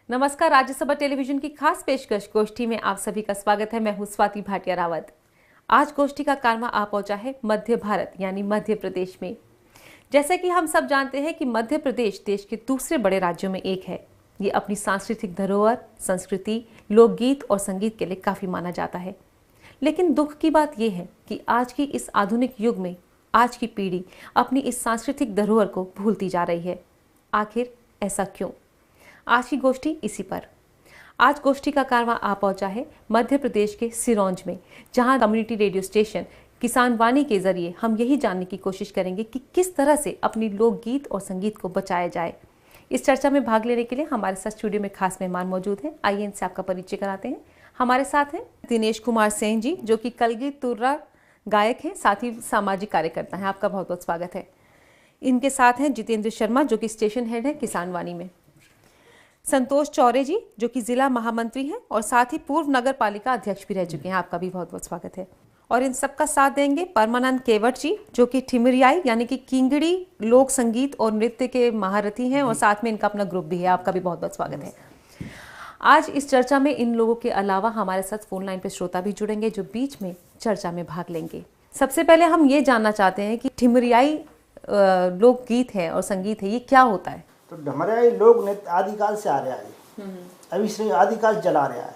नमस्कार, राज्यसभा टेलीविजन की खास पेशकश गोष्ठी में आप सभी का स्वागत है। मैं हूं स्वाति भाटिया रावत। आज गोष्ठी का कारवा आ पहुंचा है मध्य भारत यानी मध्य प्रदेश में। जैसे कि हम सब जानते हैं कि मध्य प्रदेश देश के दूसरे बड़े राज्यों में एक है। ये अपनी सांस्कृतिक धरोहर, संस्कृति, लोकगीत और संगीत के लिए काफी माना जाता है। लेकिन दुख की बात यह है कि आज की इस आधुनिक युग में आज की पीढ़ी अपनी इस सांस्कृतिक धरोहर को भूलती जा रही है। आखिर ऐसा क्यों? आज की गोष्ठी इसी पर। आज गोष्ठी का कारवां आ पहुंचा है मध्य प्रदेश के सिरोंज में, जहां कम्युनिटी रेडियो स्टेशन किसान वाणी के जरिए हम यही जानने की कोशिश करेंगे कि किस तरह से अपनी लोकगीत और संगीत को बचाया जाए। इस चर्चा में भाग लेने के लिए हमारे साथ स्टूडियो में खास मेहमान मौजूद हैं। आइए इनसे आपका परिचय कराते हैं। हमारे साथ हैं दिनेश कुमार सेन जी, जो कि कलगी तुर्रा गायक हैं, साथ ही सामाजिक कार्यकर्ता हैं। आपका बहुत बहुत स्वागत है। इनके साथ हैं जितेंद्र शर्मा, जो कि स्टेशन हेड है किसान वाणी में। संतोष चौरे जी, जो कि जिला महामंत्री हैं और साथ ही पूर्व नगर पालिका अध्यक्ष भी रह चुके हैं। आपका भी बहुत बहुत स्वागत है। और इन सबका साथ देंगे परमानंद केवट जी, जो कि ठिमरियाई यानी कि किंगड़ी लोक संगीत और नृत्य के महारथी हैं और साथ में इनका अपना ग्रुप भी है। आपका भी बहुत बहुत स्वागत है। आज इस चर्चा में इन लोगों के अलावा हमारे साथ फोन लाइन पर श्रोता भी जुड़ेंगे, जो बीच में चर्चा में भाग लेंगे। सबसे पहले हम ये जानना चाहते हैं कि ठिमरियाई लोकगीत है और संगीत है, ये क्या होता है? तो ढमरियाई लोक नृत्य आदिकाल से आ रहा है, अभी से आदिकाल चला रहा है।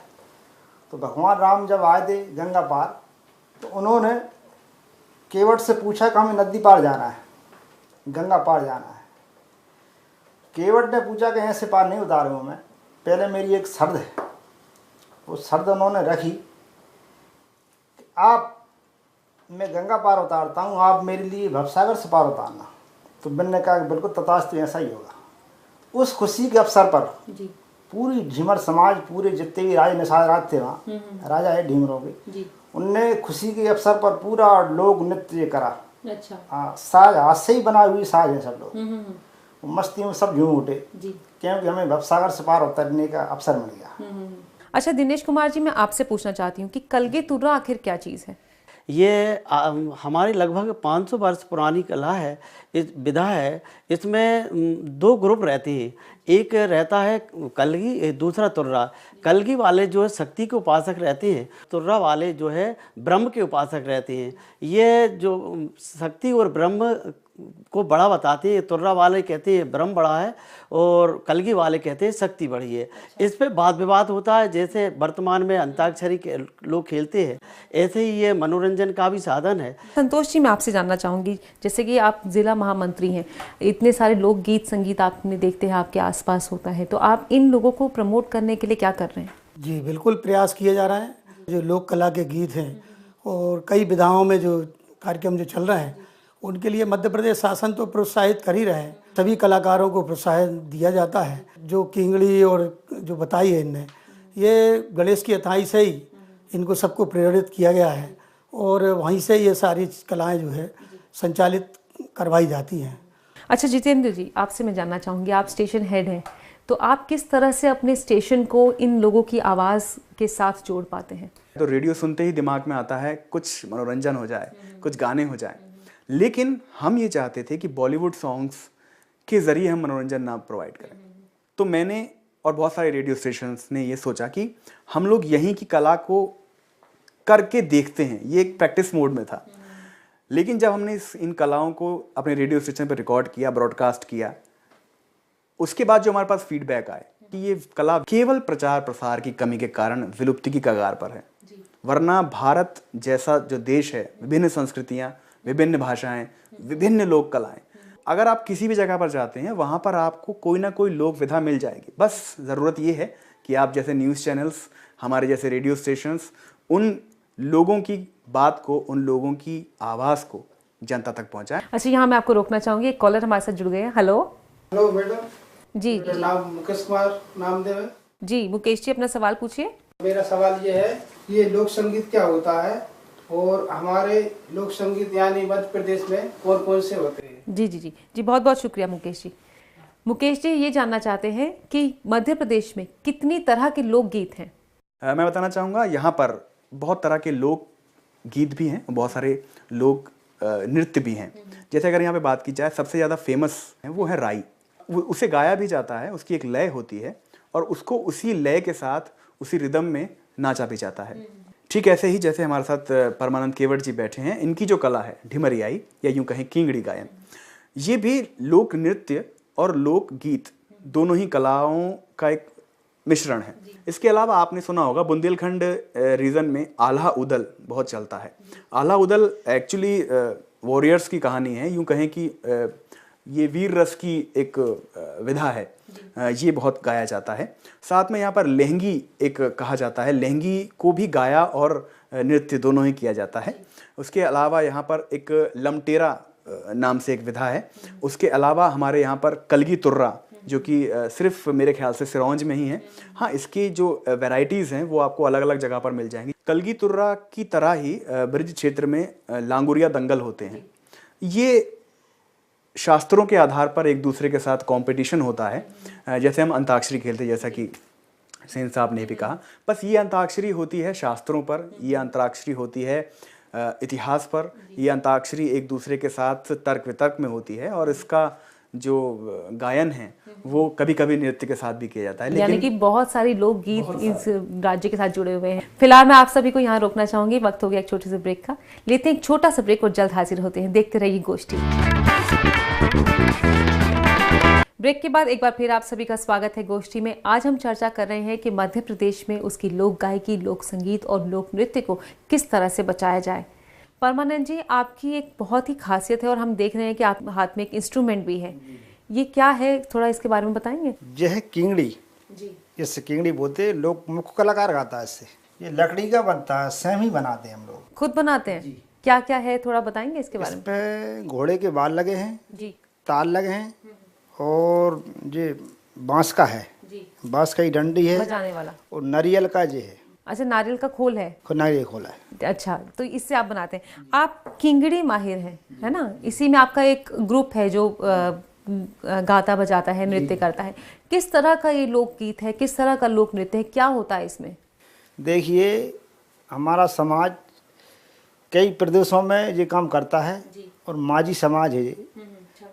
तो भगवान राम जब आए थे गंगा पार, तो उन्होंने केवट से पूछा कि हमें नदी पार जाना है, गंगा पार जाना है। केवट ने पूछा कि ऐसे पार नहीं उतारूँ मैं, पहले मेरी एक शर्त है। वो शर्त उन्होंने रखी कि आप, मैं गंगा पार उतारता हूँ, आप मेरे लिए भवसागर से पार उतारना। तो बिन ने कहा कि बिल्कुल तथास्तु, ऐसा ही होगा। उस खुशी के अवसर पर पूरी ढीमर समाज, पूरे जितने भी राज निषाद राज थे वहाँ, राजा है ढीमरों के, उनने खुशी के अवसर पर पूरा लोक नृत्य करा। अच्छा। हाँ, साज हाथ से ही बनाई हुई साज है सब लोग। मस्ती में सब झूम उठे, क्योंकि हमें भवसागर से पार उतरने का अवसर मिल गया। अच्छा दिनेश कुमार जी, मैं आपसे पूछना चाहती हूँ कि कलगी तुर्रा आखिर क्या चीज़ है? ये हमारी लगभग 500 वर्ष पुरानी कला है, इस विधा है। इसमें दो ग्रुप रहते हैं, एक रहता है कलगी, दूसरा तुर्रा। कलगी वाले जो है शक्ति के उपासक रहते हैं, तुर्रा वाले जो है ब्रह्म के उपासक रहते हैं। ये जो शक्ति और ब्रह्म को बड़ा बताते हैं, तुर्रा वाले कहते हैं ब्रह्म बड़ा है और कलगी वाले कहते हैं शक्ति बड़ी है। इस पे वाद विवाद होता है। जैसे वर्तमान में अंताक्षरी के लोग खेलते हैं, ऐसे ही ये मनोरंजन का भी साधन है। संतोष जी, मैं आपसे जानना चाहूँगी, जैसे कि आप जिला महामंत्री हैं, इतने सारे लोकगीत संगीत आपने देखते हैं आपके आसपास होता है, तो आप इन लोगों को प्रमोट करने के लिए क्या कर रहे हैं? जी बिल्कुल, प्रयास किया जा रहा है। जो लोक कला के गीत हैं और कई विधाओं में जो कार्यक्रम जो चल रहे हैं, उनके लिए मध्य प्रदेश शासन तो प्रोत्साहित कर ही रहे हैं। सभी कलाकारों को प्रोत्साहन दिया जाता है। जो किंगड़ी और जो बताई है इनने, ये गणेश की अथाई से ही इनको सबको प्रेरित किया गया है और वहीं से ये सारी कलाएं जो है संचालित करवाई जाती हैं। अच्छा जितेंद्र जी, आपसे मैं जानना चाहूँगी, आप स्टेशन हेड हैं, तो आप किस तरह से अपने स्टेशन को इन लोगों की आवाज़ के साथ जोड़ पाते हैं? तो रेडियो सुनते ही दिमाग में आता है कुछ मनोरंजन हो जाए, कुछ गाने हो जाए, लेकिन हम ये चाहते थे कि बॉलीवुड सॉन्ग्स के ज़रिए हम मनोरंजन ना प्रोवाइड करें। तो मैंने और बहुत सारे रेडियो स्टेशंस ने ये सोचा कि हम लोग यहीं की कला को करके देखते हैं। ये एक प्रैक्टिस मोड में था। लेकिन जब हमने इन कलाओं को अपने रेडियो स्टेशन पर रिकॉर्ड किया, ब्रॉडकास्ट किया, उसके बाद जो हमारे पास फीडबैक आए कि ये कला केवल प्रचार प्रसार की कमी के कारण विलुप्ति की कगार पर है। वरना भारत जैसा जो देश है, विभिन्न संस्कृतियाँ, विभिन्न भाषाएं, विभिन्न लोक कलाएं, अगर आप किसी भी जगह पर जाते हैं वहाँ पर आपको कोई ना कोई लोक विधा मिल जाएगी। बस ज़रूरत ये है कि आप जैसे न्यूज़ चैनल्स, हमारे जैसे रेडियो स्टेशंस उन लोगों की बात को, उन लोगों की आवाज़ को जनता तक पहुँचाएं। अच्छा, यहाँ मैं आपको रोकना चाहूँगी, एक कॉलर हमारे साथ जुड़ गए हैं। हेलो। Hello madam. जी, मेरा नाम मुकेश कुमार नामदेव है। जी मुकेश जी, अपना सवाल पूछिए। मेरा सवाल ये है, ये लोक संगीत क्या होता है और हमारे लोक संगीत यानी मध्य प्रदेश में कौन कौन से होते हैं? जी जी जी जी, बहुत बहुत शुक्रिया मुकेश जी। मुकेश जी ये जानना चाहते हैं कि मध्य प्रदेश में कितनी तरह के लोकगीत हैं? मैं बताना चाहूँगा, यहाँ पर बहुत तरह के लोक गीत भी हैं, बहुत सारे लोक नृत्य भी हैं। जैसे अगर यहाँ पे बात की जाए, सबसे ज़्यादा फेमस है वो है राई। उसे गाया भी जाता है, उसकी एक लय होती है और उसको उसी लय के साथ उसी रिदम में नाचा भी जाता है। ठीक ऐसे ही जैसे हमारे साथ परमानंद केवट जी बैठे हैं, इनकी जो कला है ढिमरियाई या यूं कहें किंगड़ी गायन, ये भी लोक नृत्य और लोक गीत दोनों ही कलाओं का एक मिश्रण है। इसके अलावा आपने सुना होगा बुंदेलखंड रीजन में आल्हा उदल बहुत चलता है। आल्हा उदल एक्चुअली वॉरियर्स की कहानी है, यूं कहें कि ये वीर रस की एक विधा है, ये बहुत गाया जाता है। साथ में यहाँ पर लहंगी एक कहा जाता है, लहंगी को भी गाया और नृत्य दोनों ही किया जाता है। उसके अलावा यहाँ पर एक लमटेरा नाम से एक विधा है। उसके अलावा हमारे यहाँ पर कलगी तुर्रा, जो कि सिर्फ मेरे ख्याल से सिरौंज में ही है। हाँ, इसकी जो वैरायटीज़ हैं वो आपको अलग अलग जगह पर मिल जाएंगी। कलगी तुर्रा की तरह ही ब्रज क्षेत्र में लांगुरिया दंगल होते हैं। ये शास्त्रों के आधार पर एक दूसरे के साथ कंपटीशन होता है। जैसे हम अंताक्षरी खेलते, जैसा कि सेन साहब ने भी कहा, बस ये अंताक्षरी होती है शास्त्रों पर, ये अंतराक्षरी होती है इतिहास पर, ये अंताक्षरी एक दूसरे के साथ तर्क वितर्क में होती है और इसका जो गायन है वो कभी कभी नृत्य के साथ भी किया जाता है। यानी कि बहुत सारी लोकगीत इस राज्य के साथ जुड़े हुए हैं। फिलहाल मैं आप सभी को यहाँ रोकना चाहूंगी, वक्त हो गया एक छोटे से ब्रेक का। लेते हैं एक छोटा सा ब्रेक और जल्द हाजिर होते हैं। देखते रहिए गोष्ठी। ब्रेक के बाद एक बार फिर आप सभी का स्वागत है गोष्ठी में। आज हम चर्चा कर रहे हैं कि मध्य प्रदेश में उसकी लोक गायकी, लोक संगीत और लोक नृत्य को किस तरह से बचाया जाए। परमानंद जी, आपकी एक बहुत ही खासियत है और हम देख रहे हैं कि आप हाथ में एक इंस्ट्रूमेंट भी है, ये क्या है, थोड़ा इसके बारे में बताएंगे? यह है किंगड़ी जी। इससे किंगड़ी बोलते हैं, लोग मुख्य कलाकार गाता है इससे। ये लकड़ी का बनता है, स्वयं ही बनाते हैं हम लोग, खुद बनाते हैं। क्या क्या है थोड़ा बताएंगे इसके बारे इस पे घोड़े के बाल लगे हैं जी, ताल लगे हैं और ये बांस का है जी, बांस का ही डंडी है बजाने वाला। और नारियल का ये है, अच्छा, नारियल का खोल है। नारियल खोला है। अच्छा, तो इससे आप बनाते हैं। आप किंगड़ी माहिर हैं, है ना? इसी में आपका एक ग्रुप है जो गाता बजाता है, नृत्य करता है। किस तरह का ये लोकगीत है, किस तरह का लोक नृत्य है, क्या होता है इसमें? देखिए, हमारा समाज कई प्रदेशों में ये काम करता है और माझी समाज है ये,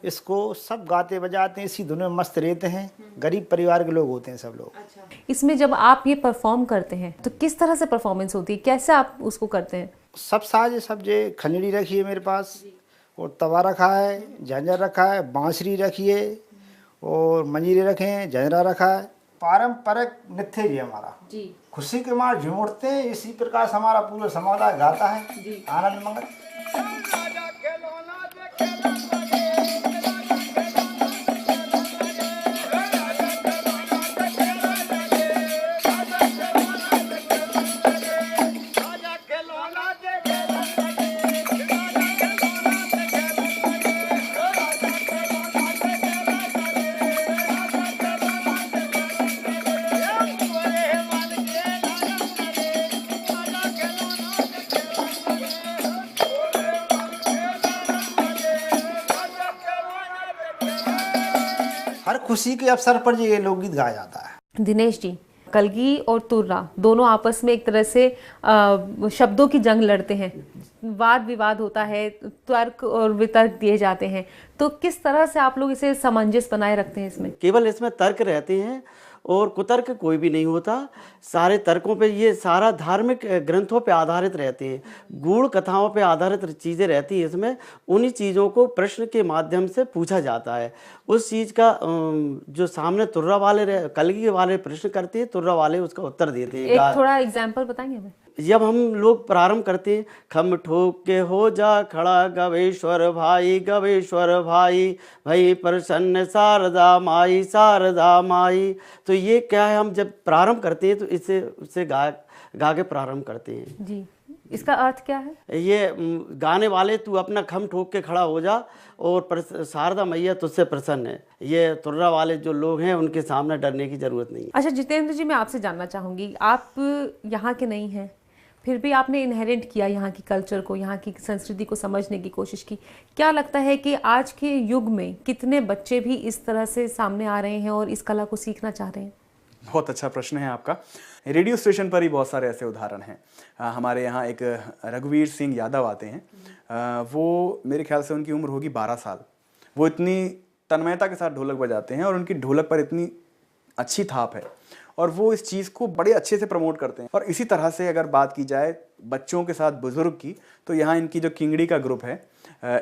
इसको सब गाते बजाते हैं, इसी धुन में मस्त रहते हैं। गरीब परिवार के लोग होते हैं सब लोग। इसमें जब आप ये परफॉर्म करते हैं तो किस तरह से परफॉर्मेंस होती है, कैसे आप उसको करते हैं? सब साज सब जे खंजड़ी रखी है मेरे पास और तवा रखा है, झांझर रखा है, बांसुरी रखी है और मंजीरे रखे हैं, झंझरा रखा है। पारंपरिक नृत्य भी हमारा जी, खुशी के मार झूम उठते हैं। इसी प्रकार से हमारा पूरा समुदाय गाता है आनंद मंगल। हर खुशी के अवसर पर ये लोकगीत गाया जाता है। दिनेश जी, कलगी और तुर्रा दोनों आपस में एक तरह से शब्दों की जंग लड़ते हैं, वाद विवाद होता है, तर्क और वितर्क दिए जाते हैं, तो किस तरह से आप लोग इसे सामंजस्य बनाए रखते हैं इसमें? केवल इसमें तर्क रहते हैं और कुतर्क कोई भी नहीं होता। सारे तर्कों पे, ये सारा धार्मिक ग्रंथों पे आधारित रहते हैं, गूढ़ कथाओं पे आधारित चीज़ें रहती हैं इसमें। उन्हीं चीज़ों को प्रश्न के माध्यम से पूछा जाता है। उस चीज़ का जो सामने तुर्रा वाले कलगी वाले प्रश्न करते हैं, तुर्रा वाले उसका उत्तर देते हैं। एक थोड़ा एग्जाम्पल बताएंगे हमें? जब हम लोग प्रारंभ करते हैं, खम ठोक के हो जा खड़ा गवेश्वर भाई, गवेश्वर भाई भाई प्रसन्न शारदा माई, शारदा माई। तो ये क्या है, हम जब प्रारंभ करते हैं तो इससे गा के प्रारंभ करते हैं। जी, इसका अर्थ क्या है? ये गाने वाले, तू अपना खम ठोक के खड़ा हो जा और शारदा मैया तुझसे प्रसन्न है। ये तुर्रा वाले जो लोग हैं उनके सामने डरने की जरूरत नहीं है। अच्छा जितेंद्र जी, मैं आपसे जानना चाहूँगी, आप यहाँ के नहीं हैं, फिर भी आपने इनहेरेंट किया यहाँ की कल्चर को, यहाँ की संस्कृति को समझने की कोशिश की। क्या लगता है कि आज के युग में कितने बच्चे भी इस तरह से सामने आ रहे हैं और इस कला को सीखना चाह रहे हैं? बहुत अच्छा प्रश्न है आपका। रेडियो स्टेशन पर ही बहुत सारे ऐसे उदाहरण हैं। हमारे यहाँ एक रघुवीर सिंह यादव आते हैं, वो मेरे ख्याल से उनकी उम्र होगी 12 साल। वो इतनी तन्मयता के साथ ढोलक बजाते हैं और उनकी ढोलक पर इतनी अच्छी थाप है और वो इस चीज़ को बड़े अच्छे से प्रमोट करते हैं। और इसी तरह से अगर बात की जाए बच्चों के साथ बुजुर्ग की, तो यहाँ इनकी जो किंगड़ी का ग्रुप है,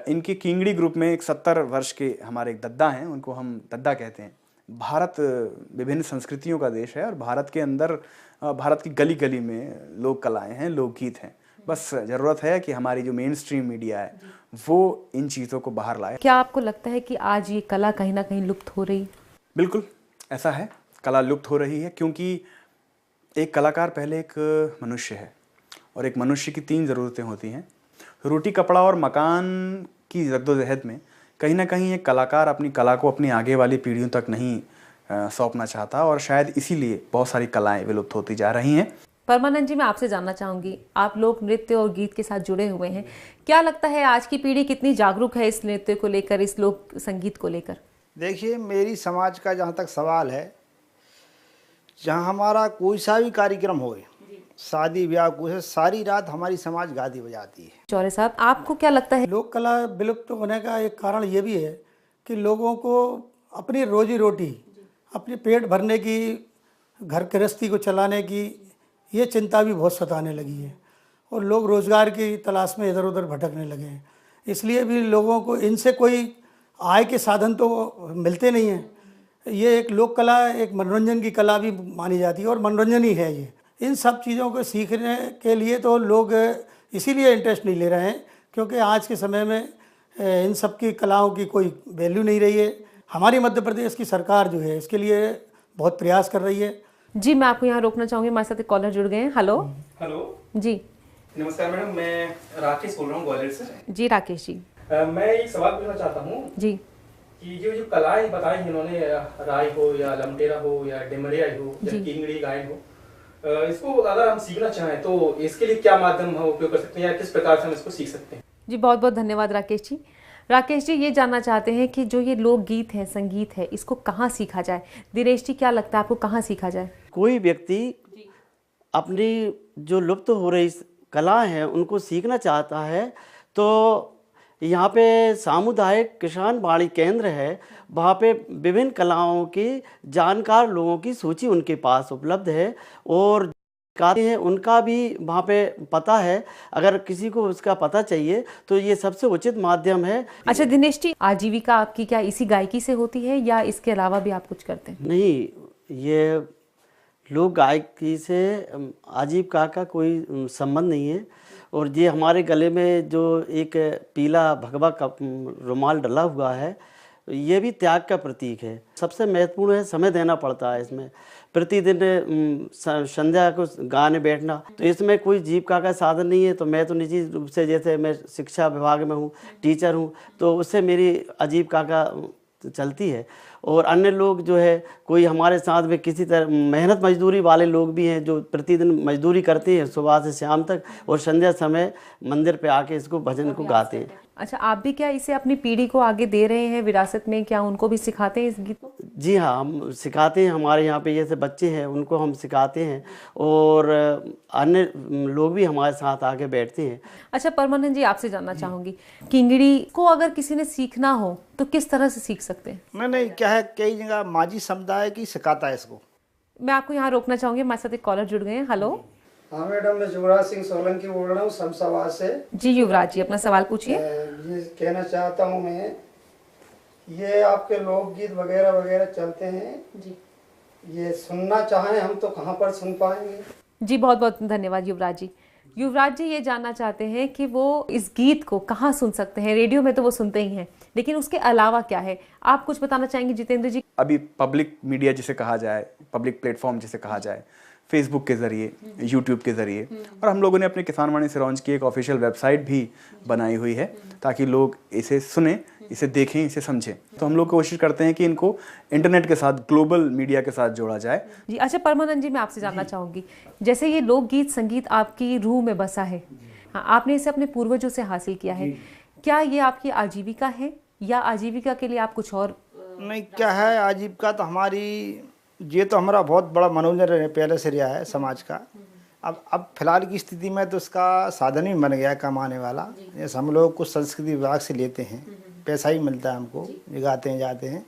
इनकी किंगड़ी ग्रुप में एक 70 वर्ष के हमारे एक दद्दा हैं, उनको हम दद्दा कहते हैं। भारत विभिन्न संस्कृतियों का देश है और भारत के अंदर भारत की गली गली में लोक कलाएँ हैं, लोकगीत हैं। बस ज़रूरत है कि हमारी जो मेन स्ट्रीम मीडिया है वो इन चीज़ों को बाहर लाए। क्या आपको लगता है कि आज ये कला कहीं ना कहीं लुप्त हो रही? बिल्कुल ऐसा है, कला लुप्त हो रही है, क्योंकि एक कलाकार पहले एक मनुष्य है और एक मनुष्य की 3 ज़रूरतें होती हैं। रोटी, कपड़ा और मकान की जद्दोजहद में कहीं ना कहीं एक कलाकार अपनी कला को अपनी आगे वाली पीढ़ियों तक नहीं सौंपना चाहता और शायद इसीलिए बहुत सारी कलाएं विलुप्त होती जा रही हैं। परमानंद जी, मैं आपसे जानना चाहूँगी, आप लोग नृत्य और गीत के साथ जुड़े हुए हैं, क्या लगता है आज की पीढ़ी कितनी जागरूक है इस नृत्य को लेकर, इस लोक संगीत को लेकर? देखिए, मेरी समाज का जहाँ तक सवाल है, जहाँ हमारा कोई सा भी कार्यक्रम हो, शादी ब्याह, कुछ सारी रात हमारी समाज गादी बजाती है। चौरे साहब, आपको क्या लगता है? लोक कला विलुप्त होने का एक कारण ये भी है कि लोगों को अपनी रोजी रोटी, अपने पेट भरने की, घर गृहस्थी को चलाने की ये चिंता भी बहुत सताने लगी है और लोग रोज़गार की तलाश में इधर उधर भटकने लगे हैं। इसलिए भी लोगों को इनसे कोई आय के साधन तो मिलते नहीं हैं। ये एक लोक कला, एक मनोरंजन की कला भी मानी जाती है और मनोरंजन ही है ये। इन सब चीज़ों को सीखने के लिए तो लोग इसीलिए इंटरेस्ट नहीं ले रहे हैं क्योंकि आज के समय में इन सब की कलाओं की कोई वैल्यू नहीं रही है। हमारी मध्य प्रदेश की सरकार जो है इसके लिए बहुत प्रयास कर रही है। जी, मैं आपको यहाँ रोकना चाहूँगी, हमारे साथ एक कॉलर जुड़ गए हैं। हेलो। हेलो जी नमस्कार मैडम, मैं राकेश बोल रहा हूँ ग्वालियर से। जी राकेश जी। मैं एक सवाल पूछना चाहता हूँ जी कि जो कलाएं बताई इन्होंने, राय हो या लमटेरा हो या डेमरिया हो या जी। किंगड़ी गायन हो, इसको अगर हम सीखना चाहें तो इसके लिए क्या माध्यम हम उपयोग कर सकते हैं या किस प्रकार से हम इसको सीख सकते हैं? जी, बहुत बहुत धन्यवाद राकेश जी। राकेश जी, ये जानना चाहते हैं कि जो ये लोकगीत है, संगीत है, इसको कहाँ सीखा जाए? दिनेश जी, क्या लगता है आपको कहाँ सीखा जाए? कोई व्यक्ति अपनी जो लुप्त हो रही कला है उनको सीखना चाहता है तो यहाँ पे सामुदायिक किसान वाणी केंद्र है, वहाँ पे विभिन्न कलाओं की जानकार लोगों की सूची उनके पास उपलब्ध है और हैं उनका भी वहाँ पे पता है। अगर किसी को उसका पता चाहिए तो ये सबसे उचित माध्यम है। अच्छा दिनेश जी, आजीविका आपकी क्या इसी गायकी से होती है या इसके अलावा भी आप कुछ करते हैं? नहीं, ये लोक गायकी से आजीविका का कोई संबंध नहीं है और ये हमारे गले में जो एक पीला भगवा का रुमाल डला हुआ है ये भी त्याग का प्रतीक है। सबसे महत्वपूर्ण है समय देना पड़ता है इसमें, प्रतिदिन संध्या को गाने बैठना। तो इसमें कोई जीविका का साधन नहीं है। तो मैं तो निजी रूप से, जैसे मैं शिक्षा विभाग में हूँ, टीचर हूँ, तो उससे मेरी आजीविका का चलती है। और अन्य लोग जो है कोई हमारे साथ में किसी तरह मेहनत मजदूरी वाले लोग भी हैं जो प्रतिदिन मजदूरी करते हैं सुबह से शाम तक और संध्या समय मंदिर पे आके इसको भजन को गाते हैं। अच्छा, आप भी क्या इसे अपनी पीढ़ी को आगे दे रहे हैं विरासत में? क्या उनको भी सिखाते हैं इस गीत को? जी हाँ, हम सिखाते हैं। हमारे यहाँ पे जैसे बच्चे हैं उनको हम सिखाते हैं और अन्य लोग भी हमारे साथ आके बैठते हैं। अच्छा परमानंद जी, आपसे जानना चाहूँगी, किंगड़ी को अगर किसी ने सीखना हो तो किस तरह से सीख सकते हैं? नहीं, क्या है, कई जगह माझी समुदाय की सिखाता है इसको। मैं आपको यहाँ रोकना चाहूँगी, हमारे साथ एक कॉलर जुड़ गए हैं। हेलो। हाँ मैडम, मैं युवराज सिंह सोलंकी बोल रहा हूँ शमशाबाद से। जी युवराज जी, अपना सवाल पूछिए। ये कहना चाहता हूँ मैं, ये आपके लोकगीत वगैरह वगैरह चलते हैं जी, ये सुनना चाहें हम तो कहाँ पर सुन पाएंगे? जी बहुत बहुत धन्यवाद युवराज जी। युवराज जी ये जानना चाहते हैं कि वो इस गीत को कहाँ सुन सकते हैं? रेडियो में तो वो सुनते ही हैं, लेकिन उसके अलावा क्या है, आप कुछ बताना चाहेंगे जितेंद्र जी? अभी पब्लिक मीडिया जिसे कहा जाए, पब्लिक प्लेटफॉर्म जिसे कहा जाए, फेसबुक के ज़रिए, यूट्यूब के ज़रिए, और हम लोगों ने अपने किसान वाणी सिरौंज की एक ऑफिशियल वेबसाइट भी बनाई हुई है ताकि लोग इसे सुने, इसे देखें, इसे समझें। तो हम लोग कोशिश करते हैं कि इनको इंटरनेट के साथ, ग्लोबल मीडिया के साथ जोड़ा जाए। जी अच्छा परमानंद जी, मैं आपसे जानना चाहूँगी, जैसे ये लोकगीत संगीत आपकी रूह में बसा है, हाँ, आपने इसे अपने पूर्वजों से हासिल किया है, क्या ये आपकी आजीविका है या आजीविका के लिए आप कुछ और? नहीं, क्या है, आजीविका तो हमारी ये तो हमारा बहुत बड़ा मनोरंजन पहले से रहा है समाज का। अब फिलहाल की स्थिति में तो इसका साधन ही बन गया है कमाने वाला। जैसे हम लोग कुछ संस्कृति विभाग से लेते हैं, पैसा ही मिलता है हमको, गाते हैं जाते हैं।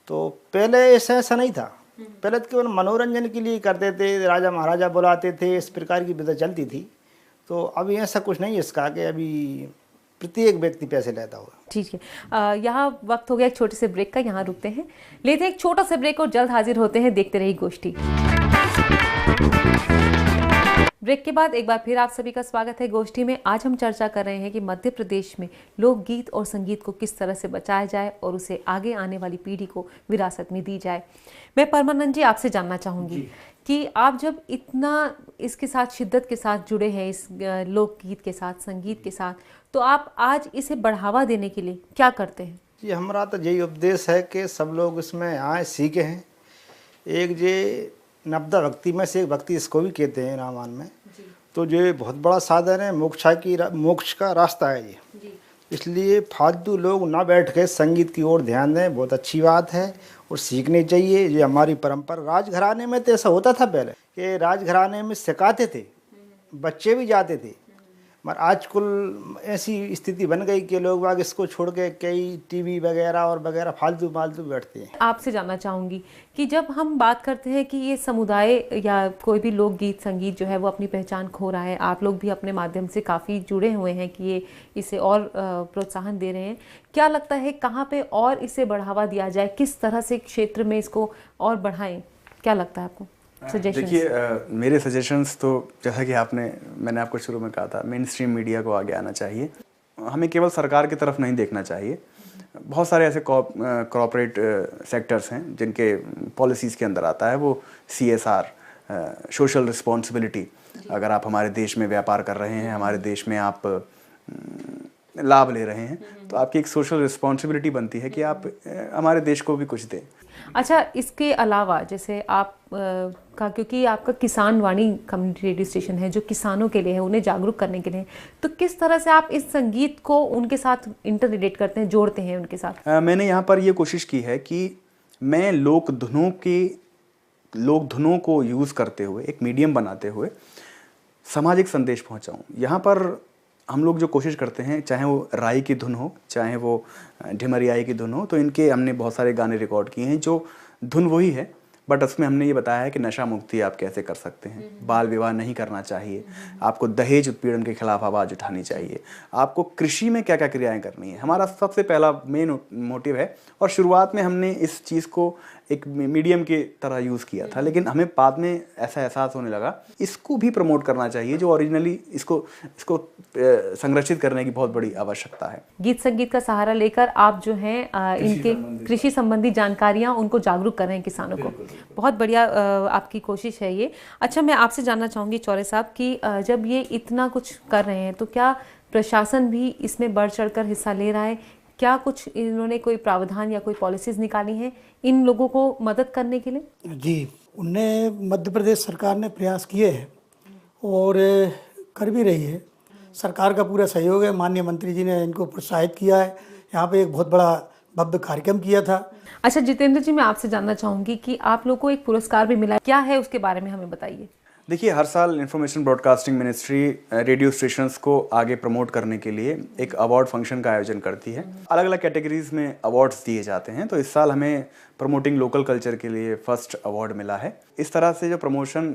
तो पहले ऐसा नहीं था, पहले तो केवल मनोरंजन के लिए करते थे, राजा महाराजा बुलाते थे, इस प्रकार की विधा चलती थी। तो अभी ऐसा कुछ नहीं है इसका कि अभी प्रत्येक व्यक्ति पैसे लेता होगा। ठीक है, यहाँ वक्त हो गया एक छोटे से ब्रेक का, यहाँ रुकते हैं, लेते हैं एक छोटा सा ब्रेक और जल्द हाजिर होते हैं। देखते रहिए गोष्ठी। ब्रेक के बाद एक बार फिर आप सभी का स्वागत है गोष्ठी में। आज हम चर्चा कर रहे हैं कि मध्य प्रदेश में लोकगीत और संगीत को किस तरह से बचाया जाए और उसे आगे आने वाली पीढ़ी को विरासत में दी जाए। मैं परमानंद जी आपसे जानना चाहूँगी कि आप जब इतना इसके साथ शिद्दत के साथ जुड़े हैं, इस लोकगीत के साथ, संगीत के साथ, तो आप आज इसे बढ़ावा देने के लिए क्या करते हैं? जी, हमारा तो यही उपदेश है कि सब लोग इसमें आए, सीखे हैं। एक जे नब्दा भक्ति में से एक भक्ति इसको भी कहते हैं रामायण में, तो जो बहुत बड़ा साधन है, मोक्ष का रास्ता है ये। इसलिए फालतू लोग ना बैठ के संगीत की ओर ध्यान दें, बहुत अच्छी बात है और सीखनी चाहिए। ये हमारी परंपरा, राजघराने में तो ऐसा होता था पहले कि राजघराने में सिखाते थे, बच्चे भी जाते थे, मगर आजकल ऐसी स्थिति बन गई कि लोग बाग इसको छोड़ के कई टीवी वगैरह और वगैरह फालतू बैठते हैं। आपसे जानना चाहूँगी कि जब हम बात करते हैं कि ये समुदाय या कोई भी लोकगीत संगीत जो है वो अपनी पहचान खो रहा है, आप लोग भी अपने माध्यम से काफ़ी जुड़े हुए हैं कि ये इसे और प्रोत्साहन दे रहे हैं, क्या लगता है कहाँ पे और इसे बढ़ावा दिया जाए, किस तरह से क्षेत्र में इसको और बढ़ाएं, क्या लगता है आपको? देखिए, मेरे सजेशंस तो जैसा कि मैंने आपको शुरू में कहा था, मेन स्ट्रीम मीडिया को आगे आना चाहिए। हमें केवल सरकार की तरफ नहीं देखना चाहिए। बहुत सारे ऐसे कॉर्पोरेट सेक्टर्स हैं जिनके पॉलिसीज़ के अंदर आता है वो CSR, सोशल रिस्पॉन्सिबिलिटी। अगर आप हमारे देश में व्यापार कर रहे हैं, हमारे देश में आप लाभ ले रहे हैं, तो आपकी एक सोशल रिस्पॉन्सिबिलिटी बनती है कि आप हमारे देश को भी कुछ दें। अच्छा, इसके अलावा जैसे आप का, क्योंकि आपका किसान वाणी कम्युनिटी रेडियो स्टेशन है जो किसानों के लिए है, उन्हें जागरूक करने के लिए, तो किस तरह से आप इस संगीत को उनके साथ इंटर रिलेट करते हैं, जोड़ते हैं उनके साथ? मैंने यहाँ पर ये कोशिश की है कि मैं लोक धुनों को यूज़ करते हुए, एक मीडियम बनाते हुए सामाजिक संदेश पहुँचाऊँ। यहाँ पर हम लोग जो कोशिश करते हैं, चाहे वो राई की धुन हो, चाहे वो ढिमरियाई की धुन हो, तो इनके हमने बहुत सारे गाने रिकॉर्ड किए हैं जो धुन वही है, बट उसमें हमने ये बताया है कि नशा मुक्ति आप कैसे कर सकते हैं, बाल विवाह नहीं करना चाहिए, आपको दहेज उत्पीड़न के खिलाफ आवाज़ उठानी चाहिए, आपको कृषि में क्या क्या क्रियाएं करनी है। हमारा सबसे पहला मेन मोटिव है, और शुरुआत में हमने इस चीज़ को एक मीडियम की तरह यूज़ किया था, लेकिन हमें बाद में ऐसा एहसास होने लगा इसको भी प्रमोट करना चाहिए, जो ओरिजिनली इसको संरक्षित करने की बहुत बड़ी आवश्यकता है। गीत संगीत का सहारा लेकर आप जो हैं इनके कृषि संबंधी जानकारियां उनको जागरूक कर रहे हैं किसानों को। बहुत बढ़िया आपकी कोशिश है ये। अच्छा, मैं आपसे जानना चाहूँगी चौरे साहब कि जब ये इतना कुछ कर रहे हैं तो क्या प्रशासन भी इसमें बढ़ चढ़ कर हिस्सा ले रहा है? क्या कुछ इन्होंने कोई प्रावधान या कोई पॉलिसीज़ निकाली हैं इन लोगों को मदद करने के लिए? जी, उनने मध्य प्रदेश सरकार ने प्रयास किए हैं और कर भी रही है। सरकार का पूरा सहयोग है। माननीय मंत्री जी ने इनको प्रोत्साहित किया है। यहाँ पे एक बहुत बड़ा भव्य कार्यक्रम किया था। अच्छा जितेंद्र जी, मैं आपसे जानना चाहूँगी कि आप लोग को एक पुरस्कार भी मिला, क्या है उसके बारे में हमें बताइए। देखिए, हर साल information broadcasting ministry radio stations को आगे प्रमोट करने के लिए एक अवार्ड फंक्शन का आयोजन करती है। अलग अलग कैटेगरीज में अवार्ड्स दिए जाते हैं, तो इस साल हमें प्रमोटिंग लोकल कल्चर के लिए फर्स्ट अवार्ड मिला है। इस तरह से जो प्रमोशन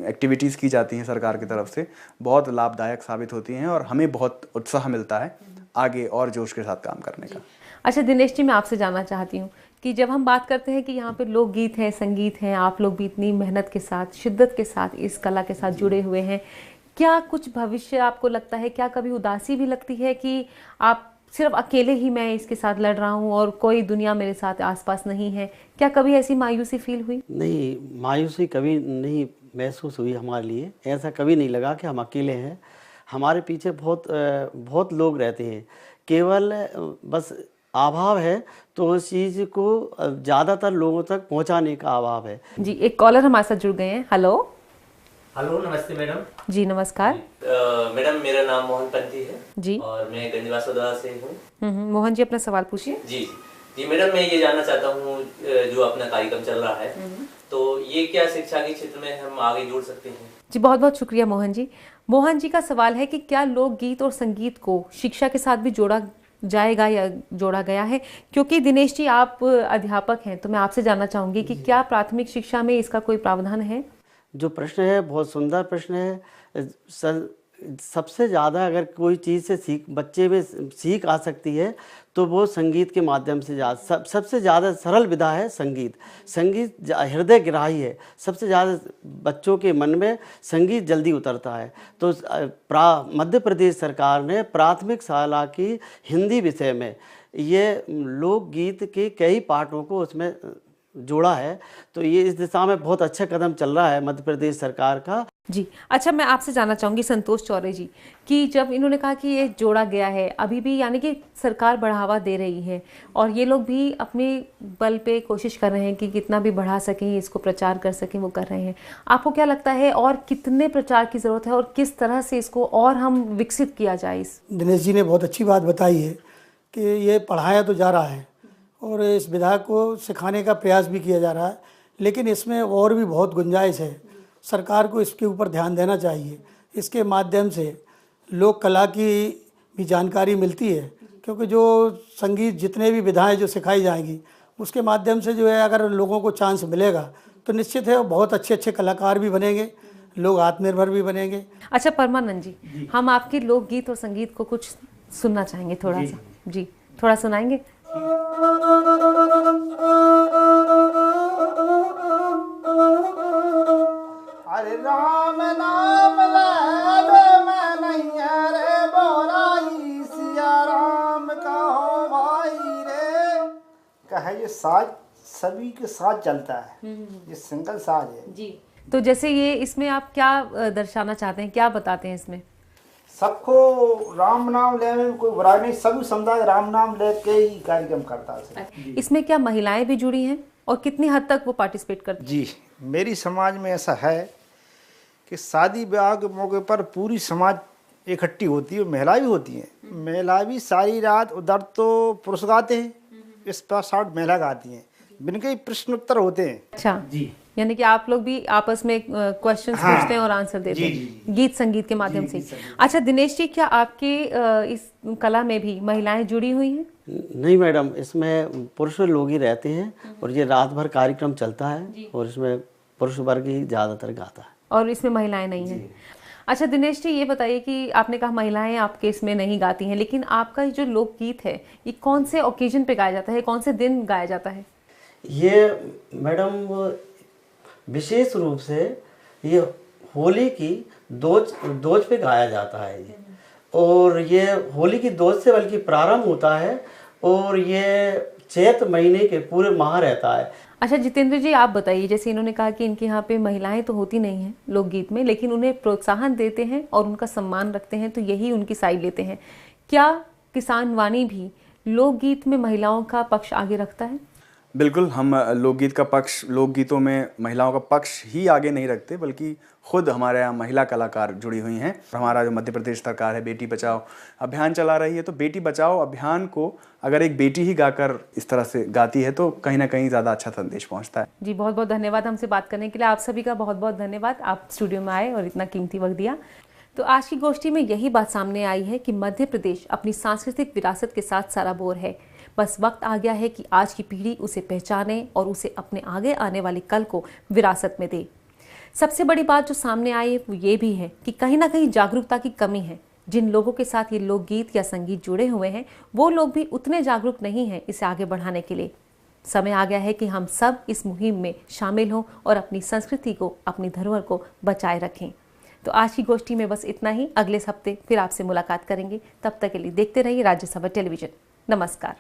एक्टिविटीज़ की जाती हैं सरकार की तरफ से, बहुत लाभदायक साबित होती हैं और हमें बहुत उत्साह मिलता है आगे और जोश के साथ काम करने का। अच्छा दिनेश जी, मैं आपसे जानना चाहती हूँ कि जब हम बात करते हैं कि यहाँ पे लोकगीत है, संगीत है, आप लोग भी इतनी मेहनत के साथ, शिद्दत के साथ इस कला के साथ जुड़े हुए हैं, क्या कुछ भविष्य आपको लगता है, क्या कभी उदासी भी लगती है कि आप सिर्फ अकेले ही मैं इसके साथ लड़ रहा हूँ और कोई दुनिया मेरे साथ आसपास नहीं है? क्या कभी ऐसी मायूसी फील हुई? नहीं, मायूसी कभी नहीं महसूस हुई हमारे लिए। ऐसा कभी नहीं लगा कि हम अकेले हैं। हमारे पीछे बहुत लोग रहते हैं, केवल बस अभाव है तो उस चीज़ को ज़्यादातर लोगों तक पहुंचाने का अभाव है। जी, एक कॉलर हमारे साथ जुड़ गए हैं। हेलो हेलो, नमस्ते मैडम। जी नमस्कार। मैडम, मेरा नाम मोहन पंथी है जी, और मैं गंजवासोदा से हूँ। मोहन जी अपना सवाल पूछिए। जी, जी मैडम, मैं ये जानना चाहता हूँ जो अपना कार्यक्रम चल रहा है तो ये क्या शिक्षा के क्षेत्र में हम आगे जोड़ सकते हैं? जी बहुत बहुत शुक्रिया मोहन जी। मोहन जी का सवाल है कि क्या लोकगीत और संगीत को शिक्षा के साथ भी जोड़ा जाएगा या जोड़ा गया है? क्योंकि दिनेश जी आप अध्यापक हैं तो मैं आपसे जानना चाहूँगी कि क्या प्राथमिक शिक्षा में इसका कोई प्रावधान है? जो प्रश्न है बहुत सुंदर प्रश्न है। सबसे ज़्यादा अगर कोई चीज़ से बच्चे में सीख आ सकती है तो वो संगीत के माध्यम से सबसे ज़्यादा सरल विधा है संगीत। संगीत हृदय ग्राही है, सबसे ज़्यादा बच्चों के मन में संगीत जल्दी उतरता है। तो मध्य प्रदेश सरकार ने प्राथमिक शाला की हिंदी विषय में ये लोकगीत के कई पाठों को उसमें जोड़ा है। तो ये इस दिशा में बहुत अच्छा कदम चल रहा है मध्य प्रदेश सरकार का। जी अच्छा, मैं आपसे जानना चाहूँगी संतोष चौरे जी कि जब इन्होंने कहा कि ये जोड़ा गया है, अभी भी यानी कि सरकार बढ़ावा दे रही है और ये लोग भी अपने बल पे कोशिश कर रहे हैं कि कितना भी बढ़ा सकें, इसको प्रचार कर सकें, वो कर रहे हैं। आपको क्या लगता है और कितने प्रचार की ज़रूरत है और किस तरह से इसको और हम विकसित किया जाए? दिनेश जी ने बहुत अच्छी बात बताई है कि ये पढ़ाया तो जा रहा है और इस विधा को सिखाने का प्रयास भी किया जा रहा है, लेकिन इसमें और भी बहुत गुंजाइश है। सरकार को इसके ऊपर ध्यान देना चाहिए। इसके माध्यम से लोक कला की भी जानकारी मिलती है, क्योंकि जो संगीत जितने भी विधाएं जो सिखाई जाएंगी उसके माध्यम से जो है अगर लोगों को चांस मिलेगा तो निश्चित है बहुत अच्छे अच्छे कलाकार भी बनेंगे, लोग आत्मनिर्भर भी बनेंगे। अच्छा परमानंद जी, हम आपके लोकगीत और संगीत को कुछ सुनना चाहेंगे थोड़ा सा। जी थोड़ा सुनाएंगे। अरे राम नाम ले मैं नैया रे बोराई, सिया राम कहो भाई रे। कहे ये साज सभी के साथ चलता है, ये सिंगल साज है जी। तो जैसे ये इसमें आप क्या दर्शाना चाहते हैं, क्या बताते हैं इसमें? सबको राम नाम ले में कोई बुराई नहीं, सभी समुदाय राम नाम ले के ही कार्यक्रम करता है। इसमें क्या महिलाएं भी जुड़ी हैं और कितनी हद तक वो पार्टिसिपेट करती हैं? जी मेरी समाज में ऐसा है कि शादी ब्याह के मौके पर पूरी समाज इकट्ठी होती है, महिला भी होती हैं। महिला भी सारी रात, उधर तो पुरुष गाते हैं, इस पर साउंड महिला गाती हैं, बिनके ही प्रश्न उत्तर होते हैं। अच्छा जी, यानी कि आप लोग भी आपस में क्वेश्चंस पूछते हैं और आंसर देते हैं गीत संगीत के माध्यम से। अच्छा दिनेश जी, क्या आपके इस कला में भी महिलाएं जुड़ी हुई हैं? नहीं मैडम, इसमें पुरुष लोग ही रहते हैं और ये रात भर कार्यक्रम चलता है और इसमें पुरुष वर्ग ही ज़्यादातर गाता है और इसमें महिलाएं नहीं हैं। अच्छा दिनेश जी, ये बताइए कि आपने कहा महिलाएं आपके इसमें नहीं गाती हैं, लेकिन आपका जो लोकगीत है ये कौन से ओकेजन पे गाया जाता है, कौन से दिन गाया जाता है? ये मैडम विशेष रूप से ये होली की दोज पे गाया जाता है ये, और ये होली की दोज से बल्कि प्रारंभ होता है और ये चैत महीने के पूरे माह रहता है। अच्छा जितेंद्र जी, आप बताइए, जैसे इन्होंने कहा कि इनके यहाँ पे महिलाएं तो होती नहीं हैं लोकगीत में, लेकिन उन्हें प्रोत्साहन देते हैं और उनका सम्मान रखते हैं, तो यही उनकी साइड लेते हैं। क्या किसान वाणी भी लोकगीत में महिलाओं का पक्ष आगे रखता है? बिल्कुल, हम लोकगीत का पक्ष, लोकगीतों में महिलाओं का पक्ष ही आगे नहीं रखते, बल्कि खुद हमारे यहाँ महिला कलाकार जुड़ी हुई हैं। हमारा जो मध्य प्रदेश सरकार है बेटी बचाओ अभियान चला रही है, तो बेटी बचाओ अभियान को अगर एक बेटी ही गाकर इस तरह से गाती है तो कहीं ना कहीं ज़्यादा अच्छा संदेश पहुँचता है। जी बहुत बहुत धन्यवाद हमसे बात करने के लिए। आप सभी का बहुत बहुत धन्यवाद, आप स्टूडियो में आए और इतना कीमती वक्त दिया। तो आज की गोष्ठी में यही बात सामने आई है कि मध्य प्रदेश अपनी सांस्कृतिक विरासत के साथ सराबोर है। बस वक्त आ गया है कि आज की पीढ़ी उसे पहचाने और उसे अपने आगे आने वाली कल को विरासत में दे। सबसे बड़ी बात जो सामने आई है वो ये भी है कि कहीं ना कहीं जागरूकता की कमी है। जिन लोगों के साथ ये लोकगीत या संगीत जुड़े हुए हैं वो लोग भी उतने जागरूक नहीं हैं इसे आगे बढ़ाने के लिए। समय आ गया है कि हम सब इस मुहिम में शामिल हों और अपनी संस्कृति को, अपनी धरोहर को बचाए रखें। तो आज की गोष्ठी में बस इतना ही। अगले हफ्ते फिर आपसे मुलाकात करेंगे। तब तक के लिए देखते रहिए राज्यसभा टेलीविजन। नमस्कार।